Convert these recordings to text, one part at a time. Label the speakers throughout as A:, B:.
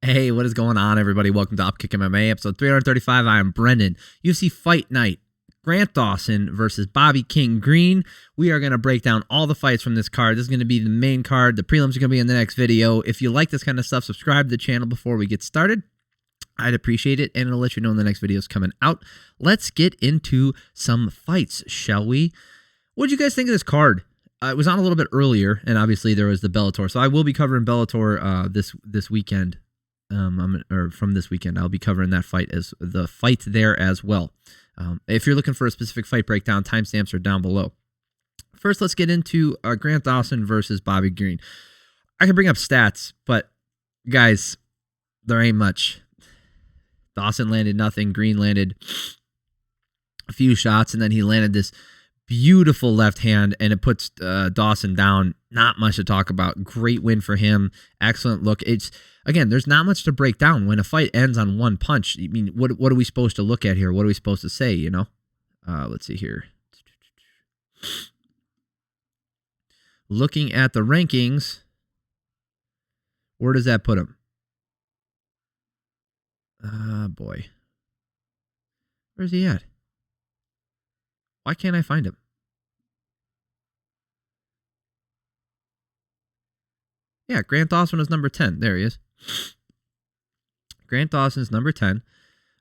A: Hey, what is going on, everybody? Welcome to Upkick MMA, episode 335. I am Brendan. UFC Fight Night, Grant Dawson versus Bobby King Green. We are going to break down all the fights from this card. This is going to be the main card. The prelims are going to be in the next video. If you like this kind of stuff, subscribe to the channel before we get started. I'd appreciate it, and it'll let you know when the next video is coming out. Let's get into some fights, shall we? What did you guys think of this card? It was on a little bit earlier, and obviously there was the Bellator. So I will be covering Bellator this weekend. From this weekend, I'll be covering that fight as the fight there as well. If you're looking for a specific fight breakdown, timestamps are down below. First, let's get into Grant Dawson versus Bobby Green. I can bring up stats, but guys, there ain't much. Dawson landed nothing. Green landed a few shots, and then he landed this beautiful left hand, and it puts Dawson down. Not much to talk about. Great win for him. Excellent look. Again, there's not much to break down. When a fight ends on one punch, I mean, what are we supposed to look at here? What are we supposed to say, you know? Let's see here. Looking at the rankings, where does that put him? Boy. Where's he at? Why can't I find him? Yeah, Grant Dawson is number 10. There he is. Grant Dawson's number 10.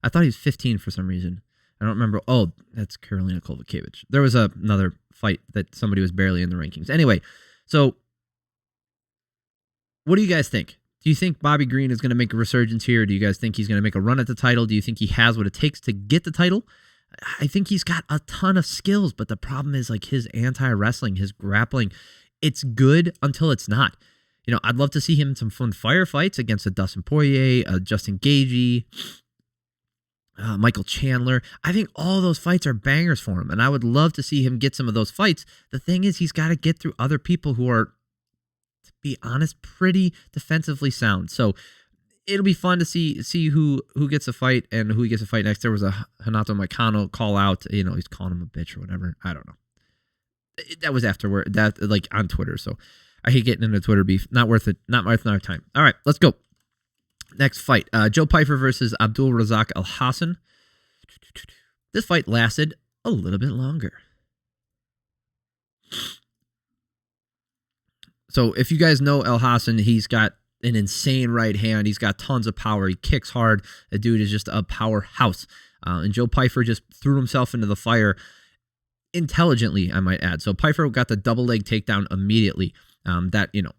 A: I thought he was 15 for some reason. I don't remember. Oh, that's Karolina Kowalkiewicz. There was another fight that somebody was barely in the rankings. Anyway, so what do you guys think? Do you think Bobby Green is going to make a resurgence here? Do you guys think he's going to make a run at the title? Do you think he has what it takes to get the title? I think he's got a ton of skills, but the problem is like his anti-wrestling, his grappling, it's good until it's not. You know, I'd love to see him in some fun firefights against a Dustin Poirier, Justin Gaethje, Michael Chandler. I think all those fights are bangers for him, and I would love to see him get some of those fights. The thing is, he's got to get through other people who are, to be honest, pretty defensively sound. So it'll be fun to see who gets a fight and who he gets a fight next. There was a Renato Moicano call out. You know, he's calling him a bitch or whatever. I don't know. That was afterward. That like on Twitter. So I hate getting into Twitter beef. Not worth it. Not worth our time. All right, let's go. Next fight. Joe Pyfer versus Abdul Razak Alhassan. This fight lasted a little bit longer. So if you guys know Alhassan, he's got an insane right hand. He's got tons of power. He kicks hard. The dude is just a powerhouse. And Joe Pyfer just threw himself into the fire intelligently, I might add. So Pyfer got the double leg takedown immediately. That, you know,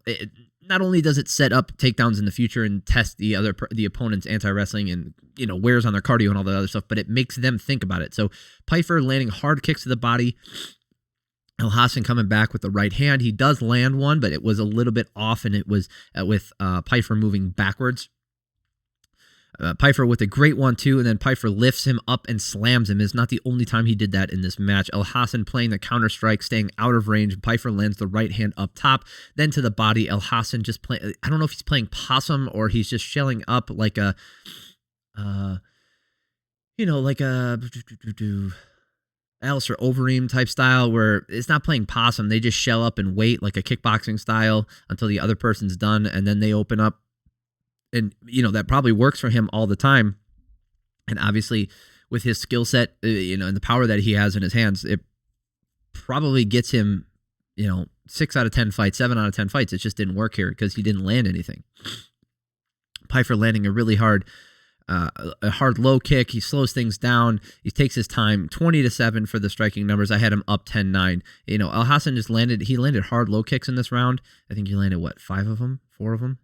A: not only does it set up takedowns in the future and test the opponent's anti-wrestling and, you know, wears on their cardio and all that other stuff, but it makes them think about it. So Pyfer landing hard kicks to the body. Alhassan coming back with the right hand. He does land one, but it was a little bit off, and it was with Pyfer moving backwards. Pyfer with a great 1-2, and then Pyfer lifts him up and slams him. It's not the only time he did that in this match. Alhassan playing the counter strike, staying out of range. Pyfer lands the right hand up top, then to the body. Alhassan just playing. I don't know if he's playing possum or he's just shelling up like a, like a Alistair Overeem type style, where it's not playing possum. They just shell up and wait like a kickboxing style until the other person's done, and then they open up. And, you know, that probably works for him all the time. And obviously, with his skill set, and the power that he has in his hands, it probably gets him, 6 out of 10 fights, 7 out of 10 fights. It just didn't work here because he didn't land anything. Pyfer landing a really hard low kick. He slows things down. He takes his time. 20-7 for the striking numbers. I had him up 10-9. Alhassan just landed hard low kicks in this round. I think he landed, 5 of them? 4 of them?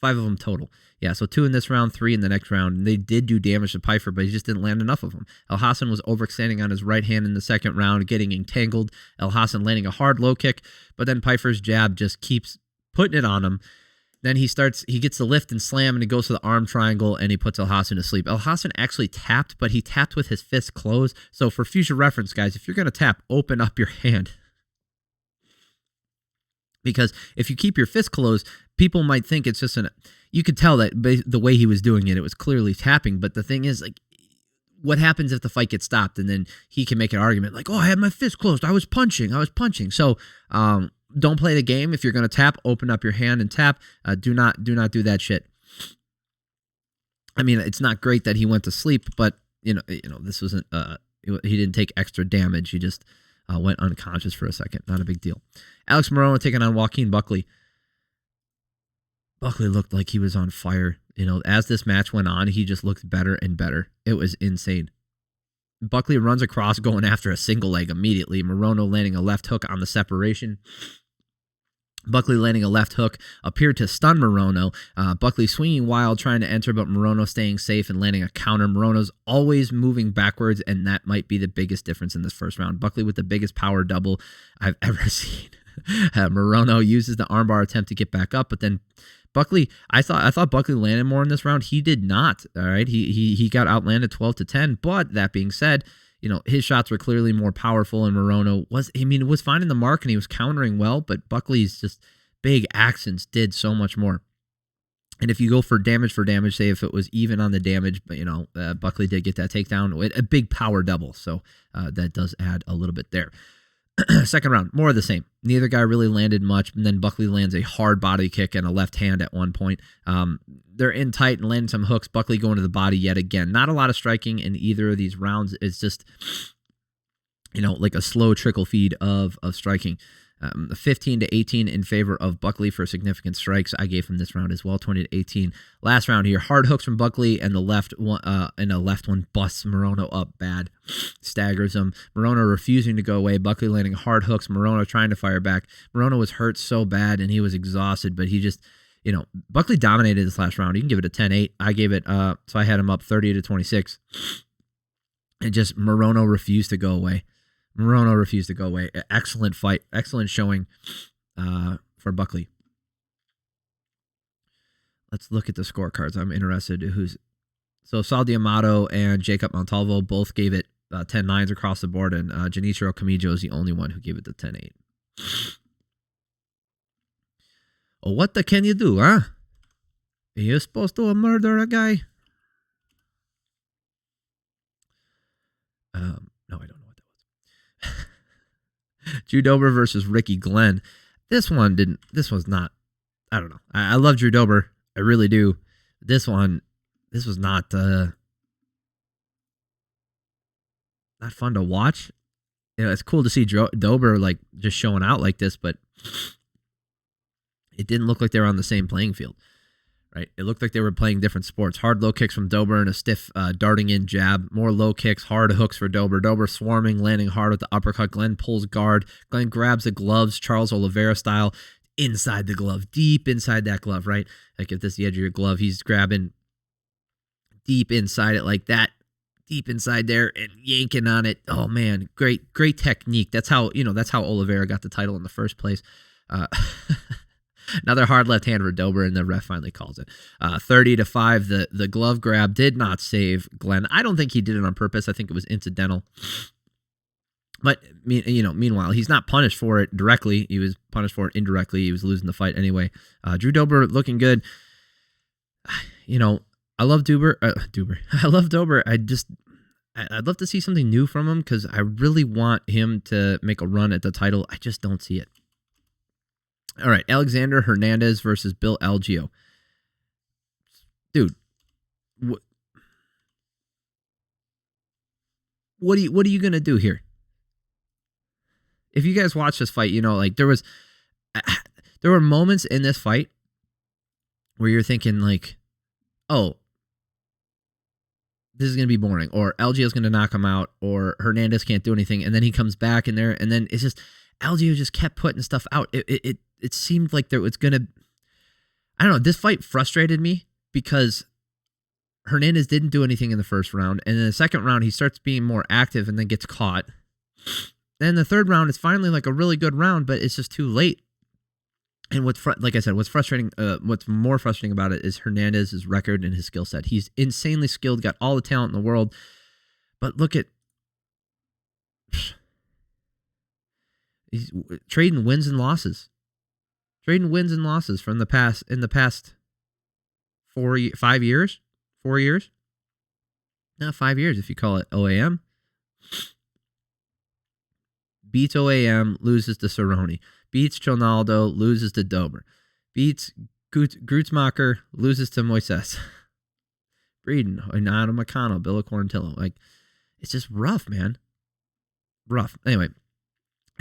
A: 5 of them total. Yeah, so 2 in this round, 3 in the next round. And they did do damage to Pyfer, but he just didn't land enough of them. Alhassan was overextending on his right hand in the second round, getting entangled. Alhassan landing a hard low kick, but then Pyfer's jab just keeps putting it on him. Then he gets the lift and slam, and he goes to the arm triangle, and he puts Alhassan to sleep. Alhassan actually tapped, but he tapped with his fist closed. So for future reference, guys, if you're going to tap, open up your hand. Because if you keep your fist closed, people might think it's just you could tell that the way he was doing it, it was clearly tapping. But the thing is, like, what happens if the fight gets stopped and then he can make an argument like, oh, I had my fist closed. I was punching. So don't play the game. If you're going to tap, open up your hand and tap. Do not do that shit. I mean, it's not great that he went to sleep, but this wasn't. He didn't take extra damage. He just went unconscious for a second. Not a big deal. Alex Morono taking on Joaquin Buckley. Buckley looked like he was on fire. As this match went on, he just looked better and better. It was insane. Buckley runs across, going after a single leg immediately. Morono landing a left hook on the separation. Buckley landing a left hook appeared to stun Morono. Buckley swinging wild, trying to enter, but Morono staying safe and landing a counter. Morono's always moving backwards, and that might be the biggest difference in this first round. Buckley with the biggest power double I've ever seen. Morono uses the armbar attempt to get back up, but then Buckley, I thought Buckley landed more in this round. He did not. All right, he got outlanded 12-10. But that being said, his shots were clearly more powerful, and Morono was finding the mark and he was countering well, but Buckley's just big accents did so much more. And if you go for damage, say if it was even on the damage, but Buckley did get that takedown, a big power double, so that does add a little bit there. Second round, more of the same. Neither guy really landed much, and then Buckley lands a hard body kick and a left hand at one point. They're in tight and landing some hooks. Buckley going to the body yet again. Not a lot of striking in either of these rounds. It's just, like a slow trickle feed of striking. 15-18 in favor of Buckley for significant strikes. I gave him this round as well, 20-18. Last round here, hard hooks from Buckley, and the left one, busts Morono up bad, staggers him. Morono refusing to go away. Buckley landing hard hooks. Morono trying to fire back. Morono was hurt so bad and he was exhausted, but he just, Buckley dominated this last round. You can give it a 10-8. I gave it, so I had him up 30-26, and just Morono refused to go away. Excellent fight. Excellent showing for Buckley. Let's look at the scorecards. I'm interested so Sal D'Amato and Jacob Montalvo both gave it 10-9s across the board, and Genichiro Kamijo is the only one who gave it the 10-8. Oh, what the can you do, huh? Are you supposed to murder a guy? No, I don't know. Drew Dober versus Ricky Glenn. This was not, I don't know. I love Drew Dober. I really do. This was not fun to watch. It's cool to see Dober like just showing out like this, but it didn't look like they were on the same playing field. Right, it looked like they were playing different sports. Hard low kicks from Dober and a stiff darting in jab. More low kicks, hard hooks for Dober. Dober swarming, landing hard with the uppercut. Glenn pulls guard. Glenn grabs the gloves, Charles Oliveira style, inside the glove, deep inside that glove, right? Like if this is the edge of your glove, he's grabbing deep inside it like that, deep inside there and yanking on it. Oh man, great technique. That's how Oliveira got the title in the first place. Another hard left hand for Dober, and the ref finally calls it 30-5. The glove grab did not save Glenn. I don't think he did it on purpose. I think it was incidental. But meanwhile, he's not punished for it directly. He was punished for it indirectly. He was losing the fight anyway. Drew Dober looking good. I love Dober. I love Dober. I'd love to see something new from him because I really want him to make a run at the title. I just don't see it. All right, Alexander Hernandez versus Bill Algeo. Dude, what are you gonna do here? If you guys watch this fight, there were moments in this fight where you're thinking like, oh, this is gonna be boring, or Algeo's gonna knock him out, or Hernandez can't do anything, and then he comes back in there, and then it's just Algeo just kept putting stuff out. It seemed like there was going to, I don't know, this fight frustrated me because Hernandez didn't do anything in the first round. And in the second round, he starts being more active and then gets caught. Then the third round is finally like a really good round, but it's just too late. And what's frustrating, what's more frustrating about it is Hernandez's record and his skill set. He's insanely skilled, got all the talent in the world. But look at, he's trading wins and losses. Trading wins and losses from the past 5 years? 4 years? Not 5 years if you call it OAM. Beats OAM, loses to Cerrone. Beats Tronaldo, loses to Dober. Beats Grutzmacher loses to Moises. Breeden, Hernando McConnell, Bill Quarantillo. Like, it's just rough, man. Rough. Anyway,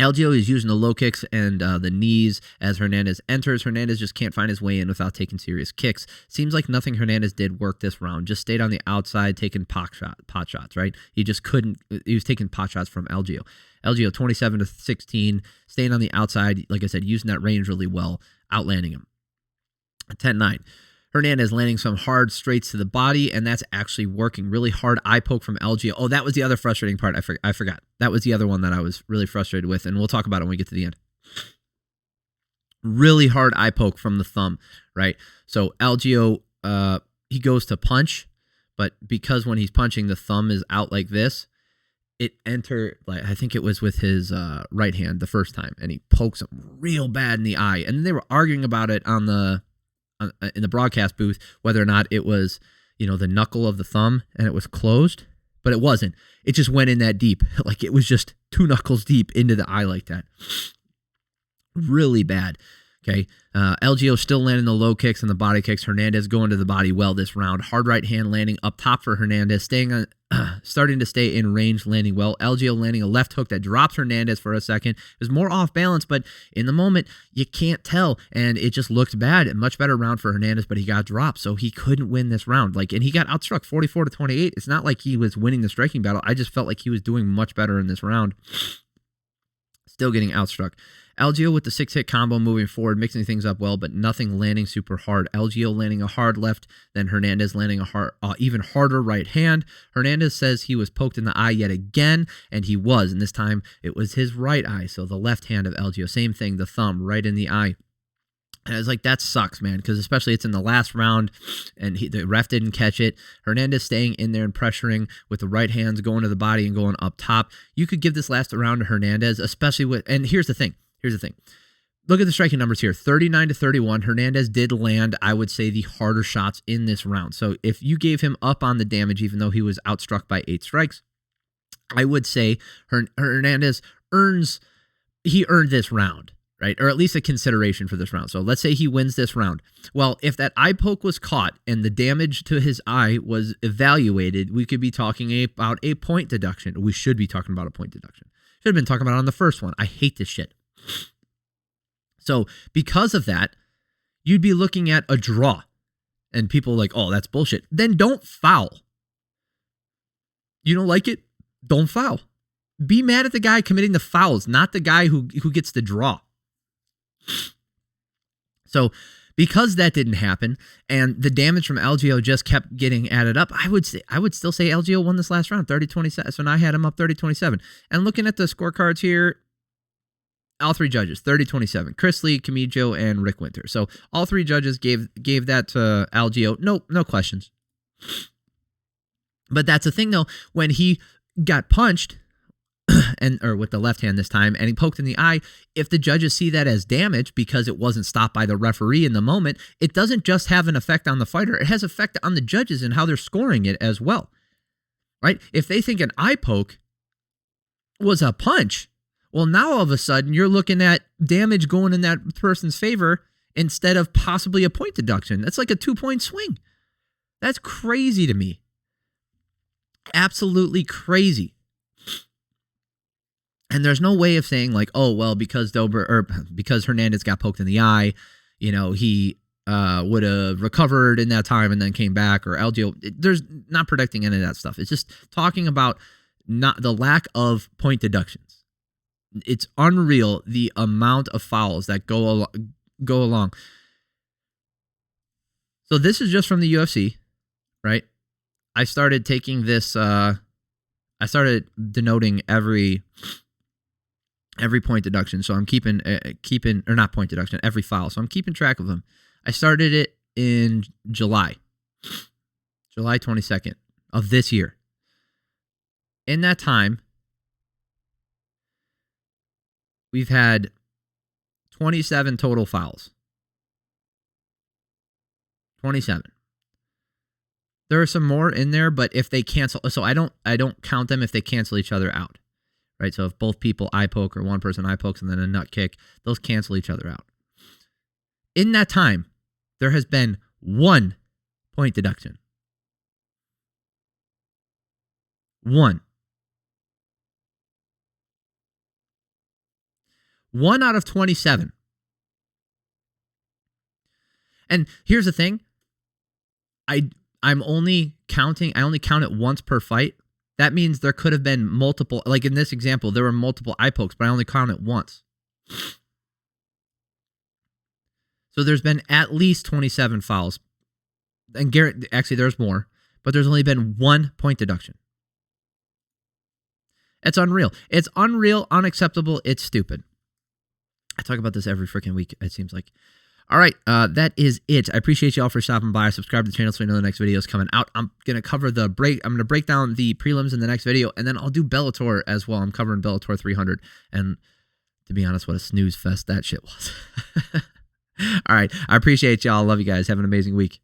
A: Algeo is using the low kicks and the knees as Hernandez enters. Hernandez just can't find his way in without taking serious kicks. Seems like nothing Hernandez did worked this round. Just stayed on the outside, taking pot shots, right? He just couldn't. He was taking pot shots from Algeo. Algeo 27-16, staying on the outside, like I said, using that range really well, outlanding him. 10-9. Hernandez landing some hard straights to the body, and that's actually working. Really hard eye poke from Algeo. Oh, that was the other frustrating part. I forgot. That was the other one that I was really frustrated with, and we'll talk about it when we get to the end. Really hard eye poke from the thumb, right? So Algeo, he goes to punch, but because when he's punching, the thumb is out like this, it entered, like I think it was with his right hand the first time, and he pokes him real bad in the eye. And then they were arguing about it in the broadcast booth, whether or not it was, the knuckle of the thumb and it was closed, but it wasn't. It just went in that deep. Like it was just 2 knuckles deep into the eye like that. Really bad. Okay. Algeo still landing the low kicks and the body kicks. Hernandez going to the body well this round. Hard right hand landing up top for Hernandez, starting to stay in range, landing well. Algeo landing a left hook that drops Hernandez for a second. It was more off balance, but in the moment, you can't tell, and it just looked bad. A much better round for Hernandez, but he got dropped, so he couldn't win this round. And he got outstruck 44-28. It's not like he was winning the striking battle. I just felt like he was doing much better in this round. Still getting outstruck. Algeo with the 6-hit combo moving forward, mixing things up well, but nothing landing super hard. Algeo landing a hard left, then Hernandez landing a even harder right hand. Hernandez says he was poked in the eye yet again, and he was, and this time it was his right eye, so the left hand of Algeo. Same thing, the thumb right in the eye. And I was like, that sucks, man, because especially it's in the last round, and the ref didn't catch it. Hernandez staying in there and pressuring with the right hands, going to the body and going up top. You could give this last round to Hernandez, especially with, and here's the thing. Look at the striking numbers here, 39-31. Hernandez did land, I would say, the harder shots in this round. So if you gave him up on the damage, even though he was outstruck by 8 strikes, I would say Hernandez earned this round, right? Or at least a consideration for this round. So let's say he wins this round. Well, if that eye poke was caught and the damage to his eye was evaluated, we could be talking about a point deduction. We should be talking about a point deduction. Should have been talking about it on the first one. I hate this shit. So because of that, you'd be looking at a draw. And people are like, oh, that's bullshit. Then don't foul. You don't like it? Don't foul. Be mad at the guy committing the fouls, not the guy who gets the draw. So because that didn't happen and the damage from Algeo just kept getting added up, I would still say Algeo won this last round, 30-27. So now I had him up 30-27. And looking at the scorecards here, all 3 judges, 30-27. Chris Lee, Camijo, and Rick Winter. So all 3 judges gave that to Algeo. No questions. But that's the thing, though. When he got punched, or with the left hand this time, and he poked in the eye, if the judges see that as damage because it wasn't stopped by the referee in the moment, it doesn't just have an effect on the fighter. It has effect on the judges and how they're scoring it as well. Right? If they think an eye poke was a punch, well, now all of a sudden you're looking at damage going in that person's favor instead of possibly a point deduction. That's like a 2-point swing. That's crazy to me. Absolutely crazy. And there's no way of saying like, oh, well, because Hernandez got poked in the eye, he would have recovered in that time and then came back, or Algeo. There's not predicting any of that stuff. It's just talking about not the lack of point deductions. It's unreal the amount of fouls that go along. So this is just from the UFC, right? I started taking this. I started denoting every point deduction. So I'm keeping or not point deduction, every foul. So I'm keeping track of them. I started it in July 22nd of this year. In that time, we've had 27 total fouls. 27. There are some more in there, but if they cancel, so I don't count them if they cancel each other out. Right? So if both people eye poke or one person eye pokes and then a nut kick, those cancel each other out. In that time, there has been 1 point deduction. 1. 1 out of 27. And here's the thing. I only count it once per fight. That means there could have been multiple, like in this example, there were multiple eye pokes, but I only count it once. So there's been at least 27 fouls. And actually there's more, but there's only been 1 point deduction. It's unreal. It's unreal, unacceptable. It's stupid. I talk about this every freaking week, it seems like. All right, that is it. I appreciate you all for stopping by. Subscribe to the channel so you know the next video is coming out. I'm going to cover I'm going to break down the prelims in the next video, and then I'll do Bellator as well. I'm covering Bellator 300, and to be honest, what a snooze fest that shit was. All right, I appreciate y'all. Love you guys. Have an amazing week.